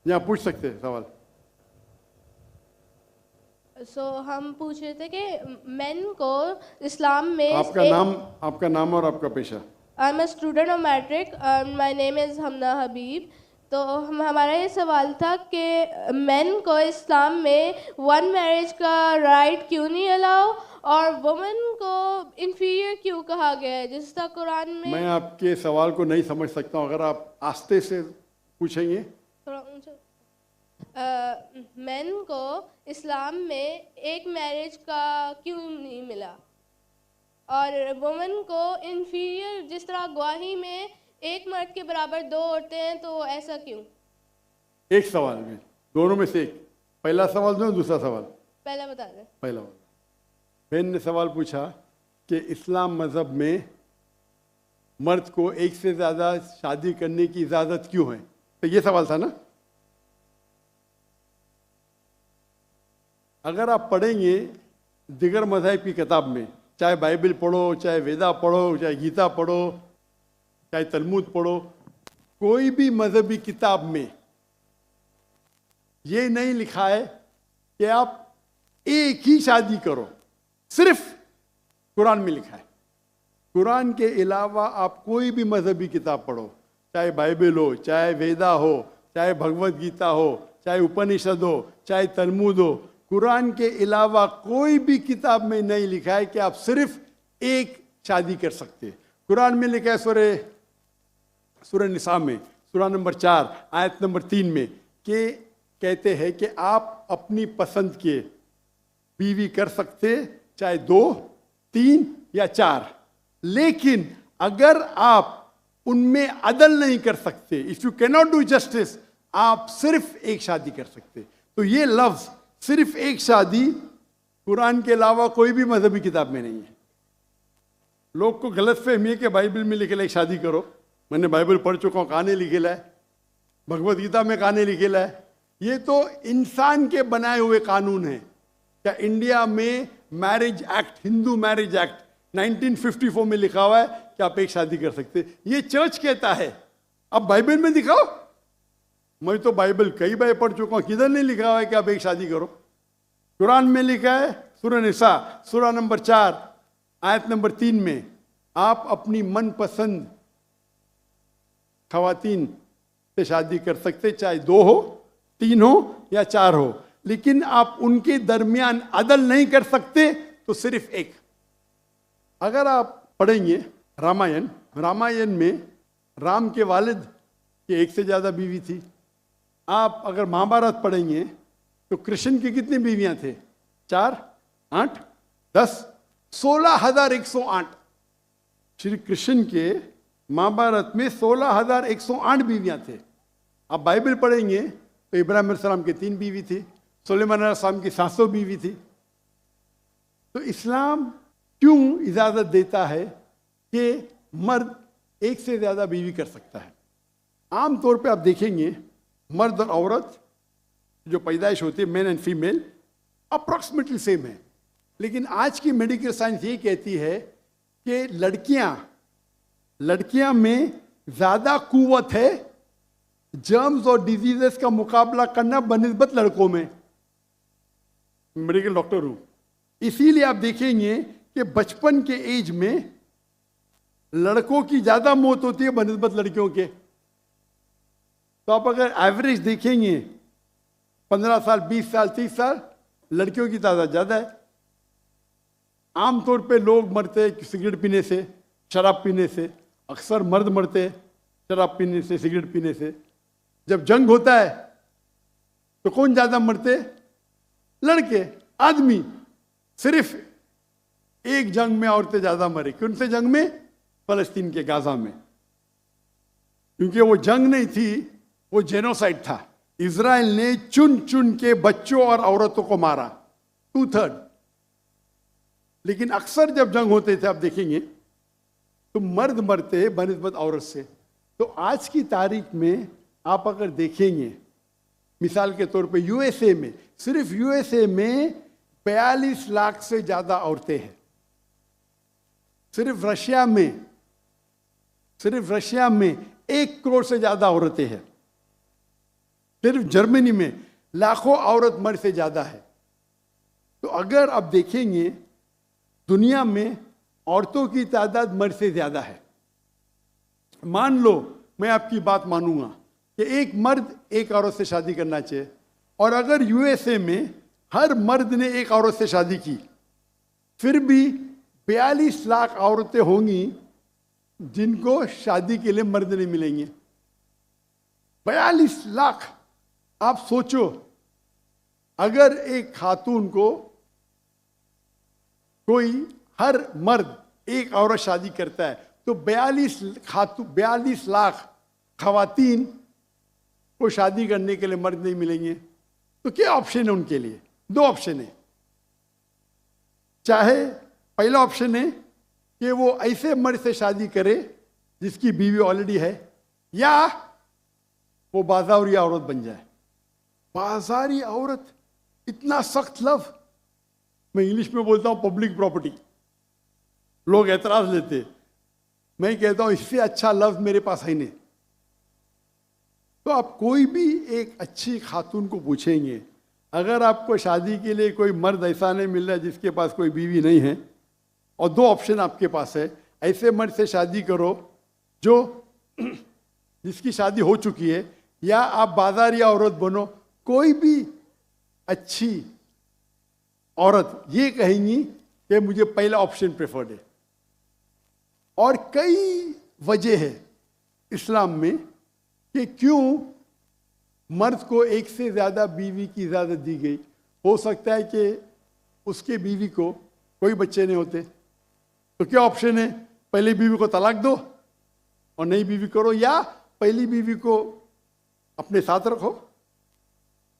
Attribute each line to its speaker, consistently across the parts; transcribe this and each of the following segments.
Speaker 1: यहाँ पूछ सकते हैं सवाल।
Speaker 2: हम पूछ रहे थे कि मेन को इस्लाम में
Speaker 1: आपका नाम और आपका पेशा।
Speaker 2: I am a student of matric, my name is Hamna Habib. तो हमारा ये सवाल था कि मेन को इस्लाम में वन मैरिज का राइट क्यों नहीं अलाउ, और वुमेन को इन्फीरियर क्यों कहा गया है, जिस तरह कुरान में।
Speaker 1: मैं आपके सवाल को नहीं समझ सकता हूँ, अगर आप आस्ते से पूछेंगे।
Speaker 2: थोड़ा ऊंचा। मेन को इस्लाम में एक मैरिज का क्यों नहीं मिला, और वुमेन को इन्फीरियर, जिस तरह गवाही में एक मर्द के बराबर दो औरतें हैं, तो ऐसा क्यों?
Speaker 1: एक सवाल में, दोनों में से एक। पहला सवाल दो, दूसरा सवाल।
Speaker 2: पहला बता दें।
Speaker 1: पहला वाला। बहन ने सवाल पूछा कि इस्लाम मजहब में मर्द को एक से ज्यादा शादी करने की इजाजत क्यों है, तो ये सवाल था ना। अगर आप पढ़ेंगे दिगर मज़हब की किताब में, चाहे बाइबल पढ़ो, चाहे वेदा पढ़ो, चाहे गीता पढ़ो, चाहे तलमुद पढ़ो, कोई भी मजहबी किताब में ये नहीं लिखा है कि आप एक ही शादी करो। सिर्फ कुरान में लिखा है। कुरान के अलावा आप कोई भी मजहबी किताब पढ़ो, चाहे बाइबल हो, चाहे वेदा हो, चाहे भगवत गीता हो, चाहे उपनिषद हो, चाहे तलमुद हो, कुरान के अलावा कोई भी किताब में नहीं लिखा है कि आप सिर्फ एक शादी कर सकते। कुरान में लिखा है सूरह निसा में, सूरह नंबर 4 आयत नंबर 3 में, कि कहते हैं कि आप अपनी पसंद के बीवी कर सकते, चाहे 2, 3 या 4, लेकिन अगर आप उनमें अदल नहीं कर सकते, if you can not do justice, आप सिर्फ एक शादी कर सकते। तो ये लफ्ज सिर्फ एक शादी कुरान के अलावा कोई भी मजहबी किताब में नहीं है। लोग को गलत फहमी है कि बाइबल में लिखेला एक शादी करो। मैंने बाइबल पढ़ चुका हूँ, कहानी लिखेला है, भगवत गीता में कहानी लिखेला है। ये तो इंसान के बनाए हुए कानून है। क्या इंडिया में marriage act, Hindu marriage act 1954 में लिखा हुआ है कि आप एक शादी कर सकते। ये चर्च कहता है, अब बाइबल में दिखाओ। मैं तो बाइबल कई बार पढ़ चुका हूं, किधर नहीं लिखा हुआ है कि आप एक शादी करो। कुरान में लिखा है सूरह निसा सूरह नंबर 4 आयत नंबर 3 में, आप अपनी मनपसंद खवातीन से शादी कर सकते, चाहे 2 हो, 3 हो या 4 हो, लेकिन आप उनके दरमियान अदल नहीं कर सकते, तो सिर्फ एक। अगर आप पढ़ेंगे रामायण में राम के वालिद के एक से ज्यादा बीवी थी। आप अगर महाभारत पढ़ेंगे तो कृष्ण की कितनी बीवियां थे? 4, 8, 10, 16,108। श्री कृष्ण के महाभारत में 16,108 बीवियां थे। आप बाइबल पढ़ेंगे तो इब्राहिम अलैहिस्सलाम की 3 बीवी थी, सुलेमान अलैहिस्सलाम की 700 बीवी थी। तो इस्लाम क्यों इजाजत देता है कि मर्द एक से ज्यादा बीवी कर सकता है? आमतौर पे आप देखेंगे मर्द और औरत जो पैदाइश होती है, main and female, approximately same है। लेकिन आज की मेडिकल साइंस ये कहती है कि लड़कियां में ज्यादा कुव्वत है जर्म्स और डिजीजेस का मुकाबला करना बनिस्बत लड़कों में। मेडिकल डॉक्टर हूं, इसीलिए आप देखेंगे कि बचपन के एज में लड़कों की ज्यादा मौत होती है बनिस्बत लड़कियों के। तो आप अगर एवरेज देखेंगे 15 साल, 20 साल, 30 साल, लड़कियों की तादाद ज्यादा है। आमतौर पे लोग मरते हैं सिगरेट पीने से, शराब पीने से। अक्सर मर्द मरते हैं शराब पीने से, सिगरेट पीने से। जब जंग होता है तो कौन ज्यादा मरते? लड़के, आदमी। सिर्फ एक जंग में औरतें ज्यादा मरी। कौन से जंग में? फलस्तीन के गाजा में। क्योंकि वो जंग नहीं थी, वो जेनोसाइड था। इजराइल ने चुन चुन के बच्चों और औरतों को मारा, 2/3। लेकिन अक्सर जब जंग होते थे, आप देखेंगे तो मर्द मरते हैं बनिस्बत औरत से। तो आज की तारीख में आप अगर देखेंगे, मिसाल के तौर पे यूएसए में, सिर्फ यूएसए में 42 लाख से ज्यादा औरतें हैं। सिर्फ रशिया में 1 करोड़ से ज्यादा औरतें हैं। सिर्फ जर्मनी में लाखों औरत मर्द से ज़्यादा है। तो अगर आप देखेंगे दुनिया में औरतों की तादाद मर्द से ज़्यादा है। मान लो मैं आपकी बात मानूंगा कि एक मर्द एक औरत से शादी करना चाहिए, और अगर यूएसए में हर मर्द ने एक औरत से शादी की, फिर भी 42 लाख औरतें होंगी जिनको शादी के लिए मर्द नहीं मिलेंगे। 42 लाख। आप सोचो, अगर एक खातून को कोई हर मर्द एक औरत शादी करता है तो 42 लाख खवातीन को शादी करने के लिए मर्द नहीं मिलेंगे। तो क्या ऑप्शन है उनके लिए? 2 ऑप्शन है। चाहे पहला ऑप्शन है कि वो ऐसे मर्द से शादी करे जिसकी बीवी ऑलरेडी है, या वो बाजारी औरत बन जाए। बाजारी औरत, इतना सख्त लफ्ज। मैं इंग्लिश में बोलता हूं पब्लिक प्रॉपर्टी, लोग एतराज लेते। मैं कहता हूं इससे अच्छा लफ्ज मेरे पास है नहीं। तो आप कोई भी एक अच्छी खातून को पूछेंगे, अगर आपको शादी के लिए कोई मर्द ऐसा नहीं मिल रहा है जिसके पास कोई बीवी नहीं है, और 2 ऑप्शन आपके पास है, ऐसे मर्द से शादी करो जो जिसकी शादी हो चुकी है, या आप बाजारी औरत बनो। कोई भी अच्छी औरत ये कहेंगी कि मुझे पहला ऑप्शन प्रेफर्ड है। और कई वजह है इस्लाम में कि क्यों मर्द को एक से ज़्यादा बीवी की इजाज़त दी गई। हो सकता है कि उसके बीवी को कोई बच्चे नहीं होते, तो क्या ऑप्शन है? पहली बीवी को तलाक दो और नई बीवी करो, या पहली बीवी को अपने साथ रखो,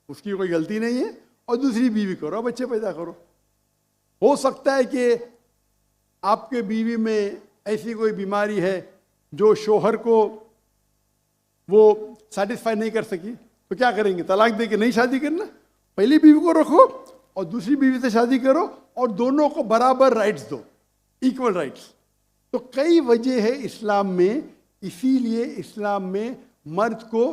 Speaker 1: उसकी कोई गलती नहीं है, और दूसरी बीवी करो, बच्चे पैदा करो। हो सकता है कि आपके बीवी में ऐसी कोई बीमारी है जो शोहर को वो सेटिस्फाई नहीं कर सकी, तो क्या करेंगे? तलाक दे के नहीं शादी करना, पहली बीवी को रखो और दूसरी बीवी से शादी करो, और दोनों को बराबर राइट्स दो, इक्वल राइट्स। तो कई वजह है इस्लाम में, इसीलिए इस्लाम में मर्द को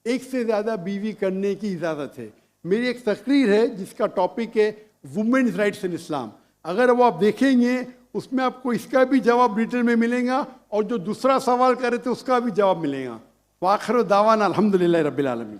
Speaker 1: एक से ज़्यादा बीवी करने की इजाज़त है। मेरी एक तकरीर है जिसका टॉपिक है वुमेन्स राइट्स इन इस्लाम। अगर वो आप देखेंगे उसमें आपको इसका भी जवाब रिटर्न में मिलेगा, और जो दूसरा सवाल करे थे उसका भी जवाब मिलेगा। वाखिर दावाना अल्हम्दुलिल्लाह रब्बिल आलमीन।